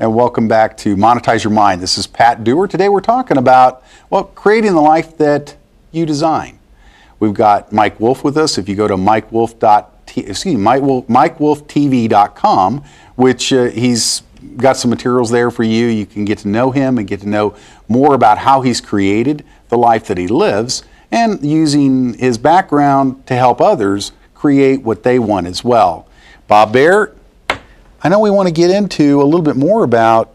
and welcome back to Monetize Your Mind. This is Pat Dewar. Today we're talking about, well, creating the life that you design. We've got Mike Wolf with us. If you go to MikeWolfTV.com, which he's got some materials there for you. You can get to know him and get to know more about how he's created the life that he lives and using his background to help others create what they want as well. Bob Bear, I know we want to get into a little bit more about,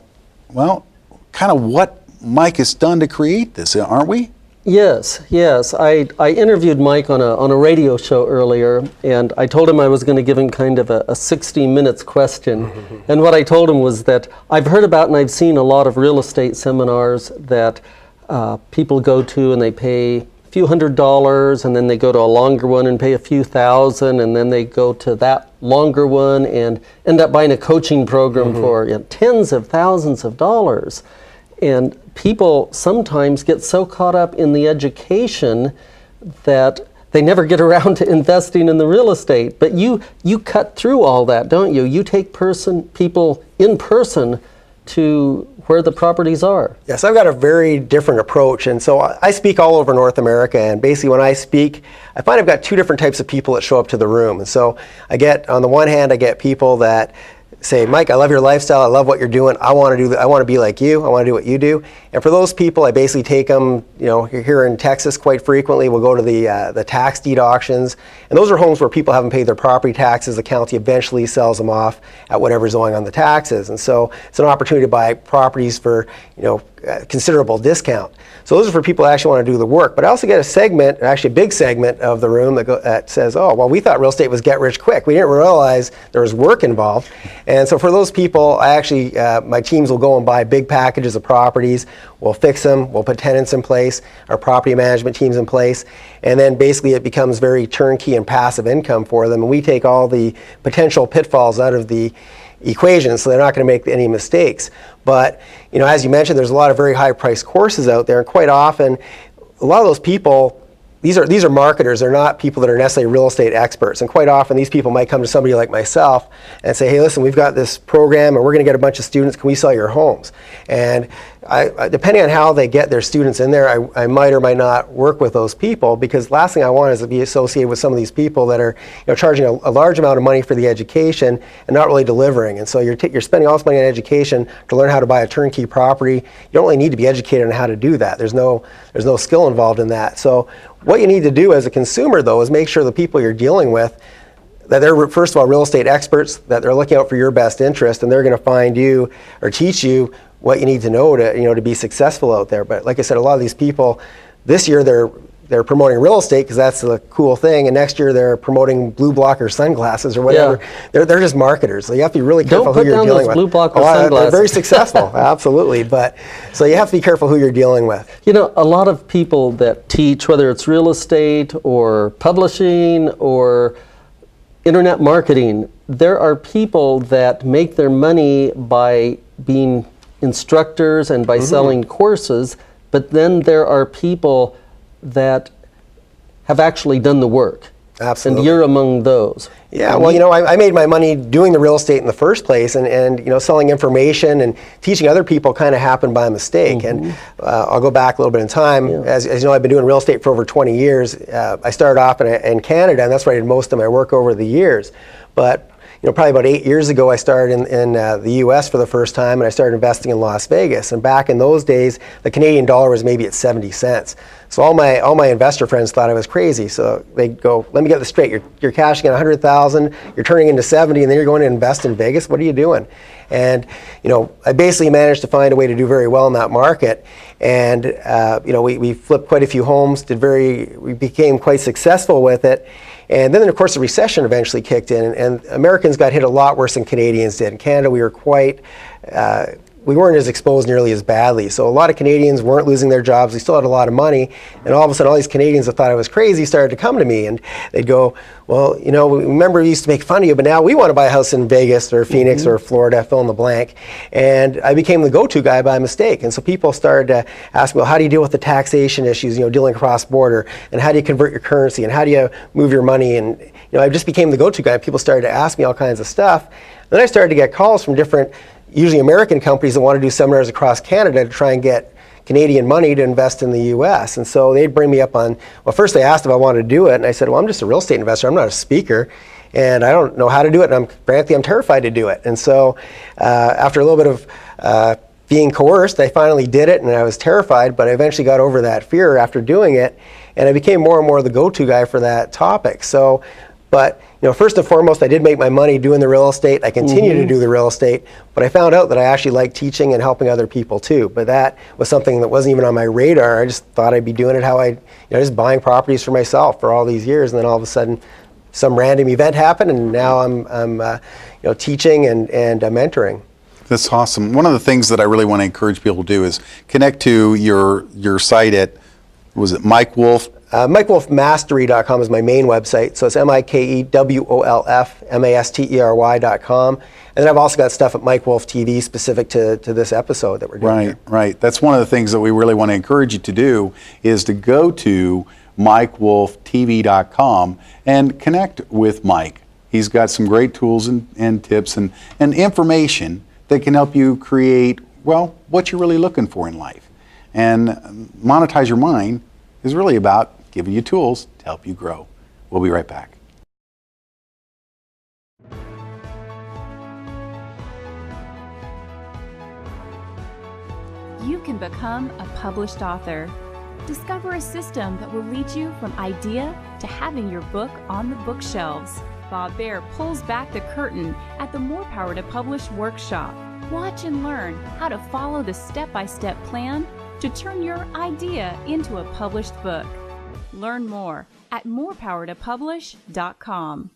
well, kind of what Mike has done to create this, aren't we? Yes. I interviewed Mike on a radio show earlier, and I told him I was going to give him kind of a 60 minutes question. And what I told him was that I've heard about and I've seen a lot of real estate seminars that people go to and they pay a few $100s, and then they go to a longer one and pay a few thousand, and then they go to that longer one and end up buying a coaching program for tens of thousands of dollars. And people sometimes get so caught up in the education that they never get around to investing in the real estate. But you cut through all that, don't you? You take people in person to where the properties are. Yes, I've got a very different approach, and so I speak all over North America, and basically when I speak, I find I've got two different types of people that show up to the room. And so on the one hand, I get people that say, Mike, I love your lifestyle, I love what you're doing, I want to be like you, I want to do what you do. And for those people, I basically take them, here in Texas quite frequently, we'll go to the tax deed auctions, and those are homes where people haven't paid their property taxes, the county eventually sells them off at whatever's owing on the taxes. And so it's an opportunity to buy properties for, considerable discount. So those are for people that actually want to do the work. But I also get a segment, actually a big segment of the room that says, oh, well, we thought real estate was get rich quick. We didn't realize there was work involved. And so for those people, my teams will go and buy big packages of properties. We'll fix them. We'll put tenants in place, our property management teams in place. And then basically it becomes very turnkey and passive income for them. And we take all the potential pitfalls out of the equation, so they're not going to make any mistakes. But as you mentioned, there's a lot of very high priced courses out there, and quite often a lot of those people, these are marketers. They're not people that are necessarily real estate experts, and quite often these people might come to somebody like myself and say, hey, listen, we've got this program and we're going to get a bunch of students, can we sell your homes? And I depending on how they get their students in there, I might or might not work with those people, because last thing I want is to be associated with some of these people that are charging a large amount of money for the education and not really delivering. And so you're spending all this money on education to learn how to buy a turnkey property. You don't really need to be educated on how to do that. There's no skill involved in that. So what you need to do as a consumer, though, is make sure the people you're dealing with, that they're, first of all, real estate experts, that they're looking out for your best interest, and they're going to find you or teach you what you need to know to be successful out there. But like I said, a lot of these people, this year they're promoting real estate because that's the cool thing, and next year they're promoting blue blocker sunglasses or whatever. Yeah. They're just marketers, so you have to be really careful who you're dealing with. Don't put down those blue blocker sunglasses. They're very successful, absolutely. But so you have to be careful who you're dealing with. A lot of people that teach, whether it's real estate or publishing or internet marketing, there are people that make their money by being instructors and by selling courses, but then there are people that have actually done the work. Absolutely. And you're among those. Yeah, well, I made my money doing the real estate in the first place, and selling information and teaching other people kind of happened by mistake. And I'll go back a little bit in time. Yeah. As you know, I've been doing real estate for over 20 years. I started off in Canada, and that's where I did most of my work over the years. But probably about 8 years ago, I started in the U.S. for the first time, and I started investing in Las Vegas. And back in those days, the Canadian dollar was maybe at 70 cents. So all my investor friends thought I was crazy. So they'd go, let me get this straight. You're cashing in 100,000, you're turning into 70, and then you're going to invest in Vegas. What are you doing? And I basically managed to find a way to do very well in that market. And we flipped quite a few homes. We became quite successful with it. And then, of course, the recession eventually kicked in, and Americans got hit a lot worse than Canadians did. In Canada, we weren't as exposed nearly as badly. So a lot of Canadians weren't losing their jobs. They still had a lot of money. And all of a sudden, all these Canadians that thought I was crazy started to come to me. And they'd go, well, remember we used to make fun of you, but now we want to buy a house in Vegas or Phoenix or Florida, fill in the blank. And I became the go-to guy by mistake. And so people started to ask me, well, how do you deal with the taxation issues, dealing cross-border? And how do you convert your currency? And how do you move your money? And I just became the go-to guy. People started to ask me all kinds of stuff. Then I started to get calls from different usually American companies that want to do seminars across Canada to try and get Canadian money to invest in the US. And so they'd bring me up on, well, first they asked if I wanted to do it, and I said, well, I'm just a real estate investor, I'm not a speaker, and I don't know how to do it, and frankly, I'm terrified to do it. And so after a little bit of being coerced, I finally did it, and I was terrified, but I eventually got over that fear after doing it, and I became more and more the go-to guy for that topic. So, but first and foremost, I did make my money doing the real estate. I continue to do the real estate, but I found out that I actually like teaching and helping other people too. But that was something that wasn't even on my radar. I just thought I'd be doing it how just buying properties for myself for all these years, and then all of a sudden, some random event happened, and now I'm teaching and mentoring. That's awesome. One of the things that I really want to encourage people to do is connect to your site at, was it Mike Wolf? MikeWolfMastery.com is my main website. So it's MikeWolfMastery.com. And then I've also got stuff at Mike Wolf TV specific to this episode that we're doing. Right, right. That's one of the things that we really want to encourage you to do, is to go to MikeWolfTV.com and connect with Mike. He's got some great tools and tips and information that can help you create, well, what you're really looking for in life. And Monetize Your Mind is really about giving you tools to help you grow. We'll be right back. You can become a published author. Discover a system that will lead you from idea to having your book on the bookshelves. Bob Baer pulls back the curtain at the More Power to Publish workshop. Watch and learn how to follow the step-by-step plan to turn your idea into a published book. Learn more at morepowertopublish.com.